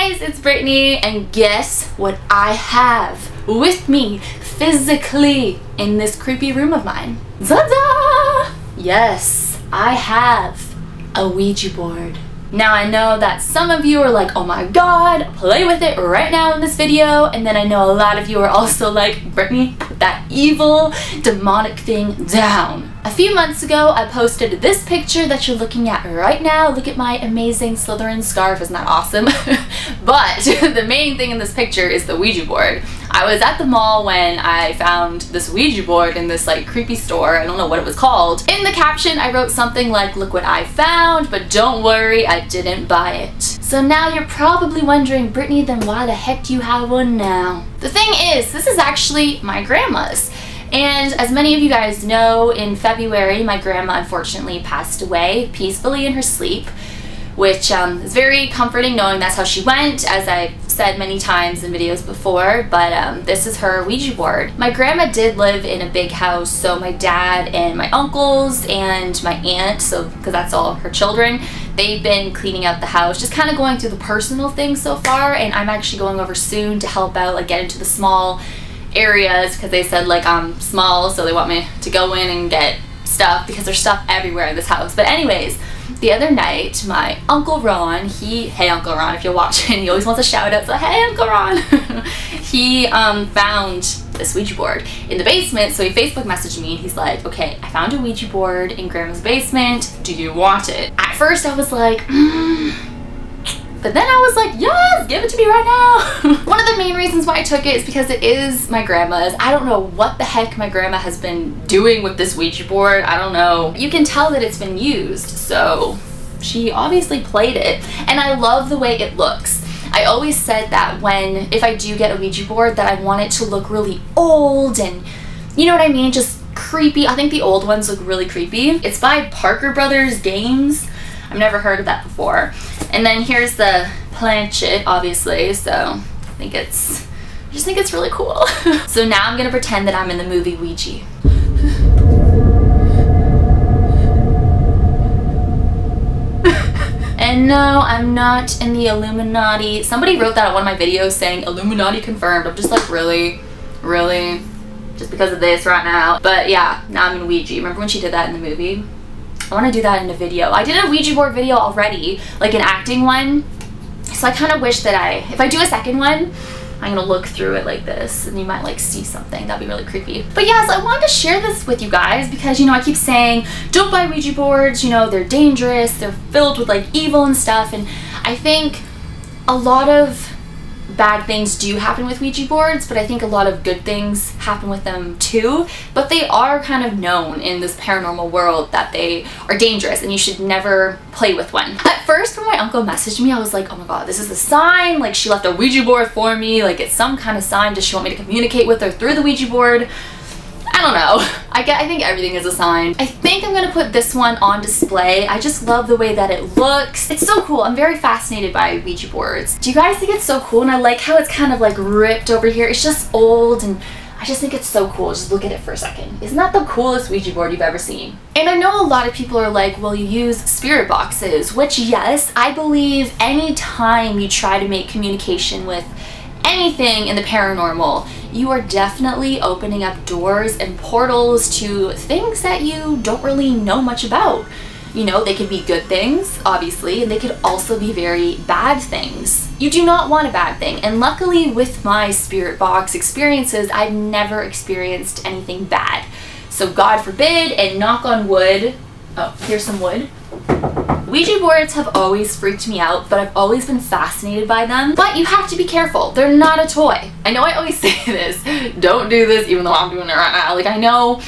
guys, it's Brittany, and guess what I have with me physically in this creepy room of mine? ZOZO! Yes, I have a Ouija board. Now I know that some of you are like, oh my god, play with it right now in this video, and then I know a lot of you are also like, Brittany, put that evil, demonic thing down. A few months ago, I posted this picture that you're looking at right now. Look at my amazing Slytherin scarf, isn't that awesome? But the main thing in this picture is the Ouija board. I was at the mall when I found this Ouija board in this like creepy store. I don't know what it was called. In the caption, I wrote something like, look what I found, but don't worry, I didn't buy it. So now you're probably wondering, Brittany, then why the heck do you have one now? The thing is, this is actually my grandma's. And as many of you guys know, in February, my grandma unfortunately passed away peacefully in her sleep, which is very comforting knowing that's how she went, as I've said many times in videos before, but this is her Ouija board. My grandma did live in a big house, so my dad and my uncles and my aunt, so because that's all her children, they've been cleaning out the house, just kind of going through the personal things so far, and I'm actually going over soon to help out, like get into the small areas, because they said like I'm small, so they want me to go in and get stuff because there's stuff everywhere in this house. But anyways, the other night, my Uncle Ron, hey Uncle Ron, if you're watching, he always wants a shout out, so hey Uncle Ron, he found this Ouija board in the basement, so he Facebook messaged me and he's like, okay, I found a Ouija board in Grandma's basement, do you want it? At first I was like, but then I was like, yes, give it to me right now. One of the main reasons why I took it is because it is my grandma's. I don't know what the heck my grandma has been doing with this Ouija board. I don't know. You can tell that it's been used, so she obviously played it. And I love the way it looks. I always said that if I do get a Ouija board, that I want it to look really old and, you know what I mean, just creepy. I think the old ones look really creepy. It's by Parker Brothers Games. I've never heard of that before. And then here's the planchette, obviously, so I just think it's really cool. So now I'm gonna pretend that I'm in the movie Ouija. And no, I'm not in the Illuminati. Somebody wrote that on one of my videos saying, Illuminati confirmed. I'm just like, really? Really? Just because of this right now? But yeah, now I'm in Ouija. Remember when she did that in the movie? I want to do that in a video. I did a Ouija board video already, like an acting one. So I kind of wish that if I do a second one, I'm going to look through it like this and you might like see something. That'd be really creepy. But yeah, so I wanted to share this with you guys because, you know, I keep saying, don't buy Ouija boards, you know, they're dangerous, they're filled with like evil and stuff. And I think a lot of bad things do happen with Ouija boards, but I think a lot of good things happen with them too. But they are kind of known in this paranormal world that they are dangerous and you should never play with one. At first, when my uncle messaged me, I was like, oh my god, this is a sign, like she left a Ouija board for me, like it's some kind of sign. Does she want me to communicate with her through the Ouija board? I don't know. I think everything is a sign. I think I'm gonna put this one on display. I just love the way that it looks. It's so cool. I'm very fascinated by Ouija boards. Do you guys think it's so cool? And I like how it's kind of like ripped over here. It's just old and I just think it's so cool. Just look at it for a second. Isn't that the coolest Ouija board you've ever seen? And I know a lot of people are like, well, you use spirit boxes, which yes, I believe any time you try to make communication with anything in the paranormal, you are definitely opening up doors and portals to things that you don't really know much about. You know, they could be good things, obviously, and they could also be very bad things. You do not want a bad thing, and luckily with my spirit box experiences, I've never experienced anything bad. So God forbid, and knock on wood, oh, here's some wood. Ouija boards have always freaked me out, but I've always been fascinated by them. But you have to be careful. They're not a toy. I know I always say this, don't do this, even though I'm doing it right now. Like, I know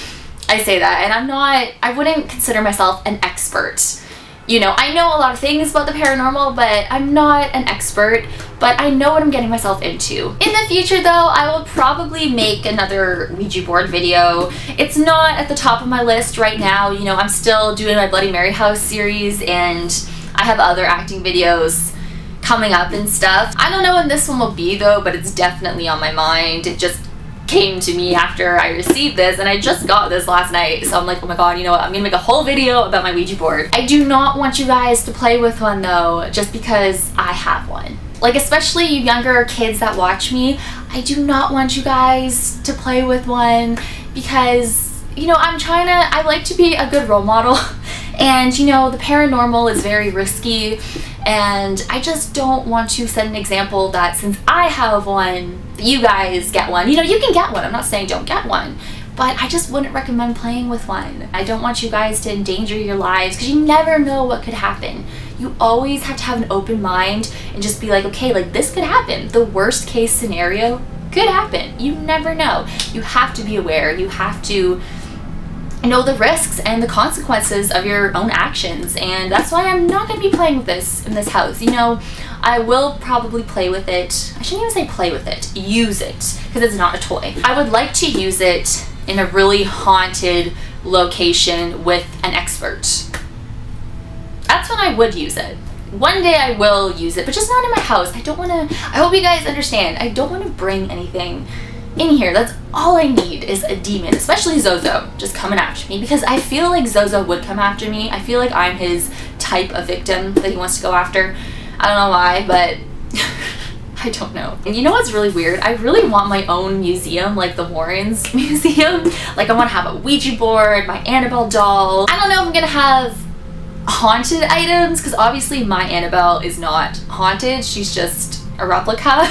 I say that, and I wouldn't consider myself an expert. You know, I know a lot of things about the paranormal, but I'm not an expert, but I know what I'm getting myself into. In the future though, I will probably make another Ouija board video. It's not at the top of my list right now. You know, I'm still doing my Bloody Mary house series and I have other acting videos coming up and stuff. I don't know when this one will be though, but it's definitely on my mind. It just came to me after I received this, and I just got this last night, so I'm like, oh my god, you know what, I'm gonna make a whole video about my Ouija board. I do not want you guys to play with one though, just because I have one. Like, especially you younger kids that watch me, I do not want you guys to play with one because, you know, I like to be a good role model. And, you know, the paranormal is very risky, and I just don't want to set an example that since I have one, you guys get one. You know, you can get one. I'm not saying don't get one, but I just wouldn't recommend playing with one. I don't want you guys to endanger your lives because you never know what could happen. You always have to have an open mind and just be like, okay, like this could happen. The worst case scenario could happen. You never know. You have to be aware. You have to know the risks and the consequences of your own actions, and that's why I'm not going to be playing with this in this house. You know, I will probably play with it. I shouldn't even say play with it. Use it, because it's not a toy. I would like to use it in a really haunted location with an expert. That's when I would use it. One day I will use it, but just not in my house. I don't want to, I hope you guys understand, I don't want to bring anything in here. That's all I need is a demon, especially ZOZO, just coming after me, because I feel like ZOZO would come after me. I feel like I'm his type of victim that he wants to go after. I don't know why, but I don't know. And you know what's really weird? I really want my own museum, like the Warrens museum. Like I want to have a Ouija board, my Annabelle doll. I don't know if I'm gonna have haunted items, because obviously my Annabelle is not haunted. She's just a replica.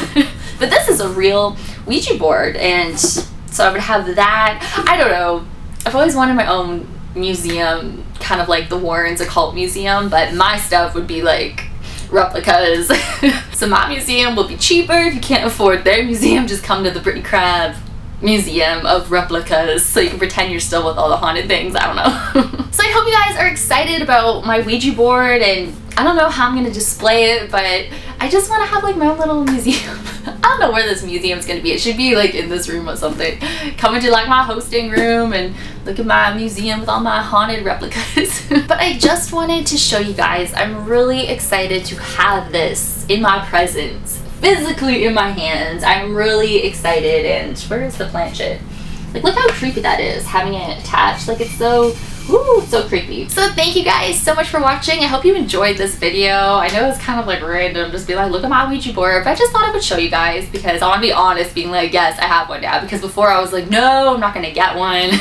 But this is a real Ouija board, and so I would have that. I don't know. I've always wanted my own museum, kind of like the Warrens Occult Museum, but my stuff would be like replicas. So my museum will be cheaper. If you can't afford their museum, just come to the Brittany Crab Museum of replicas so you can pretend you're still with all the haunted things. I don't know. So I hope you guys are excited about my Ouija board, and I don't know how I'm gonna display it, but I just want to have like my own little museum. I don't know where this museum's gonna be. It should be like in this room or something. Come into like my hosting room and look at my museum with all my haunted replicas. But I just wanted to show you guys, I'm really excited to have this in my presence, physically in my hands. I'm really excited. And where is the planchette? Like, look how creepy that is, having it attached. Like, it's so, ooh, so creepy. So thank you guys so much for watching. I hope you enjoyed this video. I know it's kind of like random, just be like, look at my Ouija board, but I just thought I would show you guys because I want to be honest, being like, yes, I have one now, because before I was like, no, I'm not gonna get one.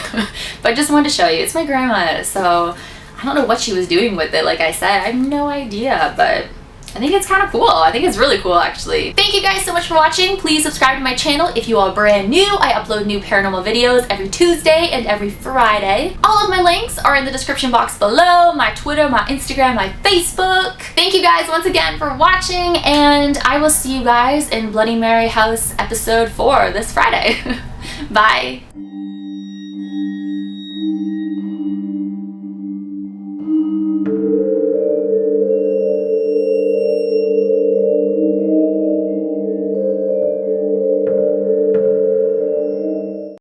But I just wanted to show you. It's my grandma, so I don't know what she was doing with it. Like I said, I have no idea, but I think it's kind of cool. I think it's really cool, actually. Thank you guys so much for watching. Please subscribe to my channel if you are brand new. I upload new paranormal videos every Tuesday and every Friday. All of my links are in the description box below. My Twitter, my Instagram, my Facebook. Thank you guys once again for watching, and I will see you guys in Bloody Mary House episode 4 this Friday. Bye.